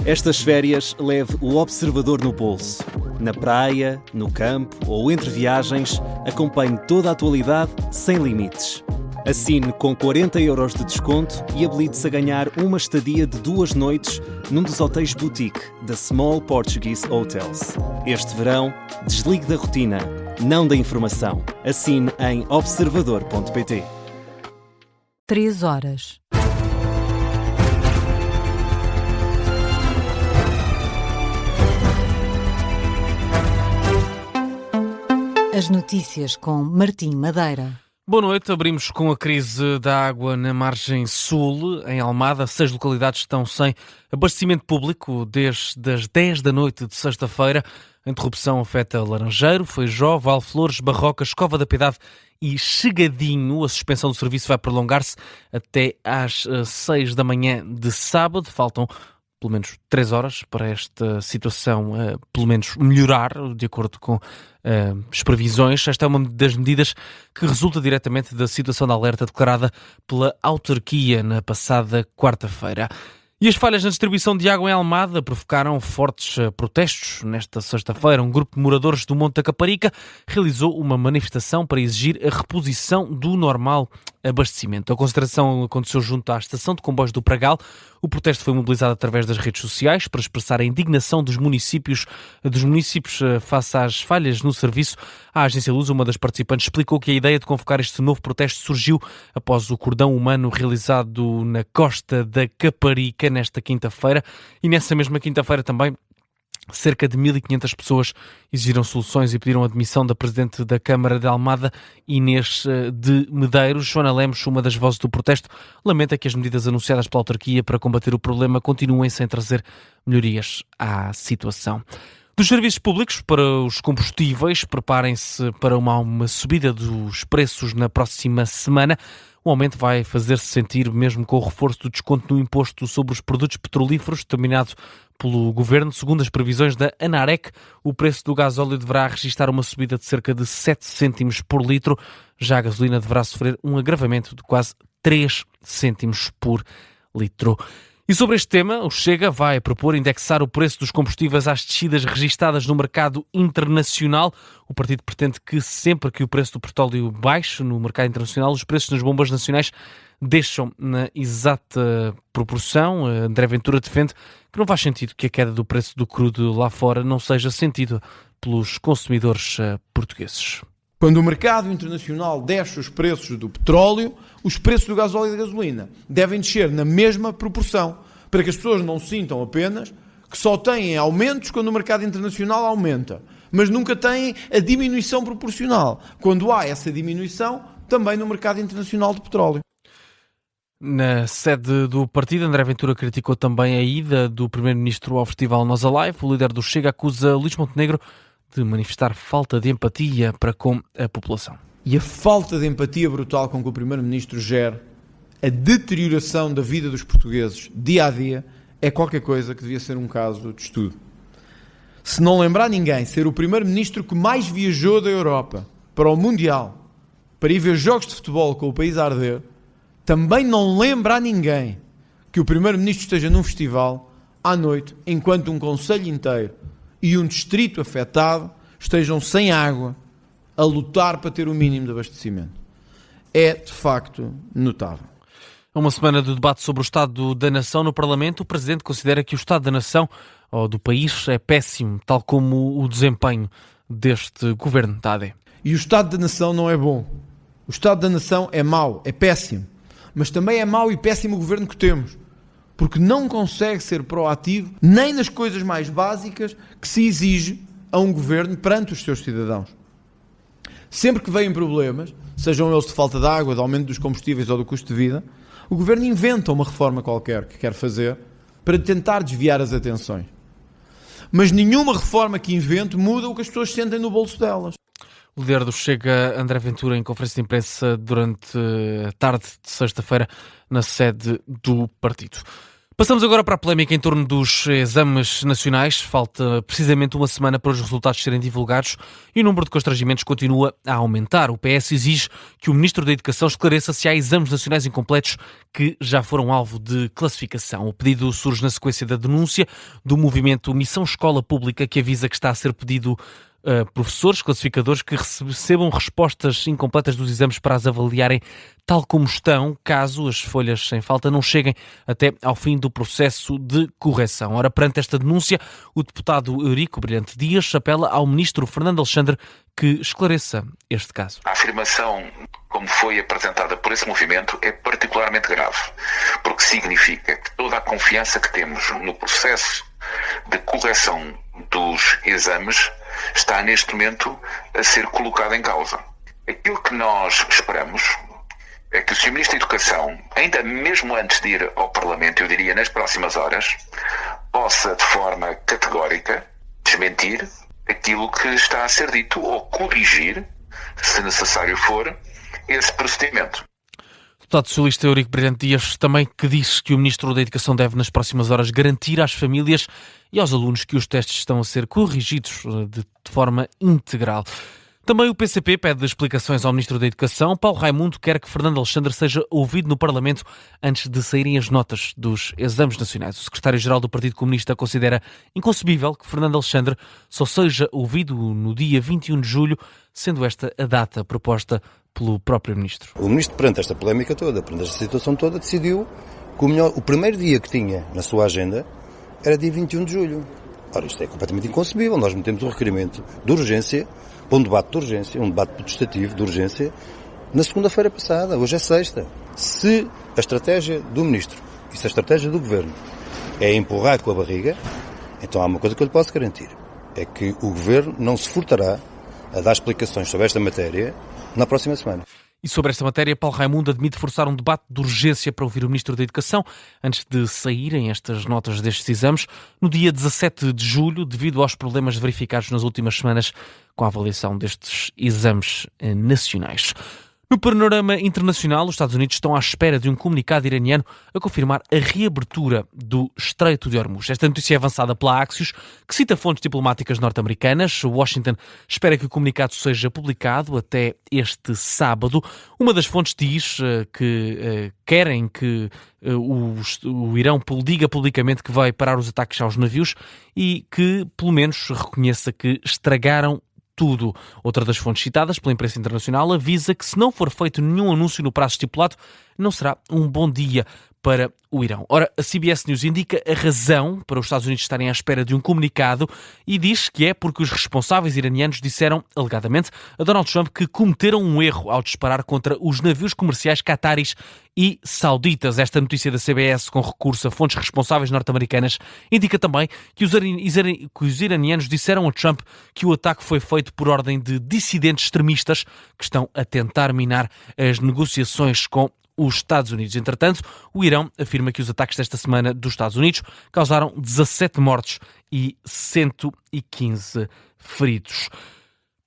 Estas férias leve o observador no bolso. Na praia, no campo ou entre viagens, acompanhe toda a atualidade sem limites. Assine com 40€ de desconto e habilite-se a ganhar uma estadia de 2 noites num dos hotéis boutique da Small Portuguese Hotels. Este verão, desligue da rotina, não da informação. Assine em observador.pt. 3 horas. As notícias com Martim Madeira. Boa noite, abrimos com a crise da água na margem sul, em Almada. 6 localidades estão sem abastecimento público desde as 10 da noite de sexta-feira. A interrupção afeta Laranjeiro, Feijó, Valflores, Barrocas, Cova da Piedade e Chegadinho. A suspensão do serviço vai prolongar-se até às 6 da manhã de sábado. Faltam pelo menos 3 horas para esta situação, pelo menos melhorar, de acordo com as previsões. Esta é uma das medidas que resulta diretamente da situação de alerta declarada pela autarquia na passada quarta-feira. E as falhas na distribuição de água em Almada provocaram fortes protestos. Nesta sexta-feira, um grupo de moradores do Monte da Caparica realizou uma manifestação para exigir a reposição do normal abastecimento. A concentração aconteceu junto à estação de comboios do Pragal. O protesto foi mobilizado através das redes sociais para expressar a indignação dos municípios face às falhas no serviço. A Agência Luz, uma das participantes, explicou que a ideia de convocar este novo protesto surgiu após o cordão humano realizado na costa da Caparica nesta quinta-feira, e nessa mesma quinta-feira também cerca de 1.500 pessoas exigiram soluções e pediram a admissão da Presidente da Câmara de Almada, Inês de Medeiros. Joana Lemos, uma das vozes do protesto, lamenta que as medidas anunciadas pela autarquia para combater o problema continuem sem trazer melhorias à situação. Dos serviços públicos para os combustíveis, preparem-se para uma subida dos preços na próxima semana. O aumento vai fazer-se sentir mesmo com o reforço do desconto no imposto sobre os produtos petrolíferos, determinado pelo Governo. Segundo as previsões da ANAREC, o preço do gasóleo deverá registrar uma subida de cerca de 7 cêntimos por litro. Já a gasolina deverá sofrer um agravamento de quase 3 cêntimos por litro. E sobre este tema, o Chega vai propor indexar o preço dos combustíveis às descidas registadas no mercado internacional. O partido pretende que sempre que o preço do petróleo baixe no mercado internacional, os preços nas bombas nacionais deixam na exata proporção. André Ventura defende que não faz sentido que a queda do preço do crudo lá fora não seja sentida pelos consumidores portugueses. Quando o mercado internacional desce os preços do petróleo, os preços do gasóleo e da gasolina devem descer na mesma proporção, para que as pessoas não sintam apenas que só têm aumentos quando o mercado internacional aumenta, mas nunca têm a diminuição proporcional, quando há essa diminuição também no mercado internacional de petróleo. Na sede do partido, André Ventura criticou também a ida do Primeiro-Ministro ao Festival Nós Alive. O líder do Chega acusa Luís Montenegro de manifestar falta de empatia para com a população. E a falta de empatia brutal com que o Primeiro-Ministro gera a deterioração da vida dos portugueses dia a dia é qualquer coisa que devia ser um caso de estudo. Se não lembrar ninguém ser o Primeiro-Ministro que mais viajou da Europa para o Mundial, para ir ver jogos de futebol com o país a arder, também não lembra a ninguém que o Primeiro-Ministro esteja num festival à noite, enquanto um concelho inteiro e um distrito afetado estejam sem água, a lutar para ter o mínimo de abastecimento. É, de facto, notável. A uma semana de debate sobre o Estado da Nação no Parlamento, o Presidente considera que o Estado da Nação, ou do país, é péssimo, tal como o desempenho deste Governo da AD. E o Estado da Nação não é bom. O Estado da Nação é mau, é péssimo. Mas também é mau e péssimo o Governo que temos, porque não consegue ser proativo nem nas coisas mais básicas que se exige a um governo perante os seus cidadãos. Sempre que vêm problemas, sejam eles de falta de água, de aumento dos combustíveis ou do custo de vida, o governo inventa uma reforma qualquer que quer fazer para tentar desviar as atenções. Mas nenhuma reforma que invente muda o que as pessoas sentem no bolso delas. O líder do Chega, André Ventura, em conferência de imprensa durante a tarde de sexta-feira na sede do partido. Passamos agora para a polémica em torno dos exames nacionais. Falta precisamente uma semana para os resultados serem divulgados e o número de constrangimentos continua a aumentar. O PS exige que o Ministro da Educação esclareça se há exames nacionais incompletos que já foram alvo de classificação. O pedido surge na sequência da denúncia do movimento Missão Escola Pública, que avisa que está a ser pedido professores, classificadores que recebam respostas incompletas dos exames para as avaliarem tal como estão, caso as folhas sem falta não cheguem até ao fim do processo de correção. Ora, perante esta denúncia, o deputado Eurico Brilhante Dias apela ao ministro Fernando Alexandre que esclareça este caso. A afirmação, como foi apresentada por esse movimento, é particularmente grave, porque significa que toda a confiança que temos no processo de correção dos exames está neste momento a ser colocada em causa. Aquilo que nós esperamos é que o Sr. Ministro da Educação, ainda mesmo antes de ir ao Parlamento, eu diria nas próximas horas, possa de forma categórica desmentir aquilo que está a ser dito ou corrigir, se necessário for, esse procedimento. O deputado socialista Eurico Brilhante Dias também que diz que o Ministro da Educação deve nas próximas horas garantir às famílias e aos alunos que os testes estão a ser corrigidos de forma integral. Também o PCP pede explicações ao Ministro da Educação. Paulo Raimundo quer que Fernando Alexandre seja ouvido no Parlamento antes de saírem as notas dos exames nacionais. O secretário-geral do Partido Comunista considera inconcebível que Fernando Alexandre só seja ouvido no dia 21 de julho, sendo esta a data proposta pelo próprio Ministro. O Ministro, perante esta polémica toda, perante esta situação toda, decidiu que o primeiro dia que tinha na sua agenda era dia 21 de julho. Ora, isto é completamente inconcebível. Nós metemos um requerimento de urgência, para um debate de urgência, um debate protestativo de urgência, na segunda-feira passada. Hoje é sexta. Se a estratégia do Ministro e se a estratégia do Governo é empurrar com a barriga, então há uma coisa que eu lhe posso garantir. É que o Governo não se furtará a dar explicações sobre esta matéria na próxima semana. E sobre esta matéria, Paulo Raimundo admite forçar um debate de urgência para ouvir o Ministro da Educação antes de saírem estas notas destes exames no dia 17 de julho, devido aos problemas verificados nas últimas semanas com a avaliação destes exames nacionais. No panorama internacional, os Estados Unidos estão à espera de um comunicado iraniano a confirmar a reabertura do Estreito de Hormuz. Esta notícia é avançada pela Axios, que cita fontes diplomáticas norte-americanas. Washington espera que o comunicado seja publicado até este sábado. Uma das fontes diz que querem que o Irão diga publicamente que vai parar os ataques aos navios e que, pelo menos, reconheça que estragaram tudo. Outra das fontes citadas pela imprensa internacional avisa que se não for feito nenhum anúncio no prazo estipulado, não será um bom dia para o Irão. Ora, a CBS News indica a razão para os Estados Unidos estarem à espera de um comunicado e diz que é porque os responsáveis iranianos disseram, alegadamente, a Donald Trump que cometeram um erro ao disparar contra os navios comerciais cataris e sauditas. Esta notícia da CBS, com recurso a fontes responsáveis norte-americanas, indica também que os iranianos disseram a Trump que o ataque foi feito por ordem de dissidentes extremistas que estão a tentar minar as negociações com os Estados Unidos. Entretanto, o Irão afirma que os ataques desta semana dos Estados Unidos causaram 17 mortos e 115 feridos.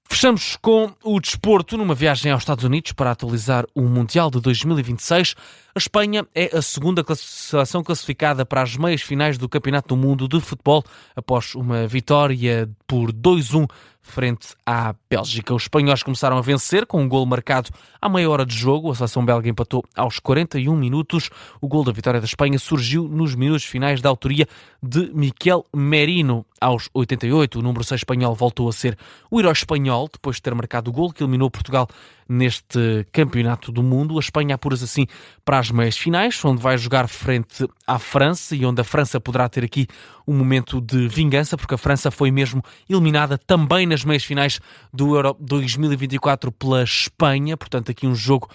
Fechamos com o desporto numa viagem aos Estados Unidos para atualizar o Mundial de 2026. A Espanha é a segunda seleção classificada para as meias finais do Campeonato do Mundo de Futebol após uma vitória por 2-1 frente à Bélgica. Os espanhóis começaram a vencer com um golo marcado à meia hora de jogo. A seleção belga empatou aos 41 minutos. O golo da vitória da Espanha surgiu nos minutos finais da autoria de Miquel Merino. Aos 88, o número 6 espanhol voltou a ser o herói espanhol depois de ter marcado o golo que eliminou Portugal neste Campeonato do Mundo. A Espanha apura-se assim para as meias finais, onde vai jogar frente à França e onde a França poderá ter aqui um momento de vingança, porque a França foi mesmo eliminada também nas meias finais do Euro 2024 pela Espanha. Portanto, aqui um jogo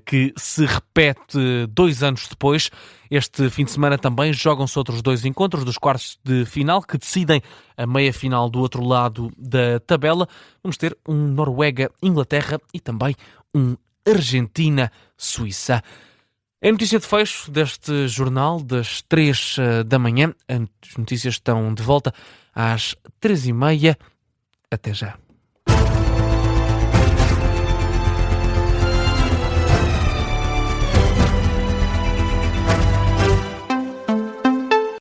que se repete 2 anos depois. Este fim de semana também jogam-se outros 2 encontros dos quartos de final que decidem a meia-final do outro lado da tabela. Vamos ter um Noruega-Inglaterra e também um Argentina-Suíça. É a notícia de fecho deste jornal das 3 da manhã. As notícias estão de volta às 3h30. Até já.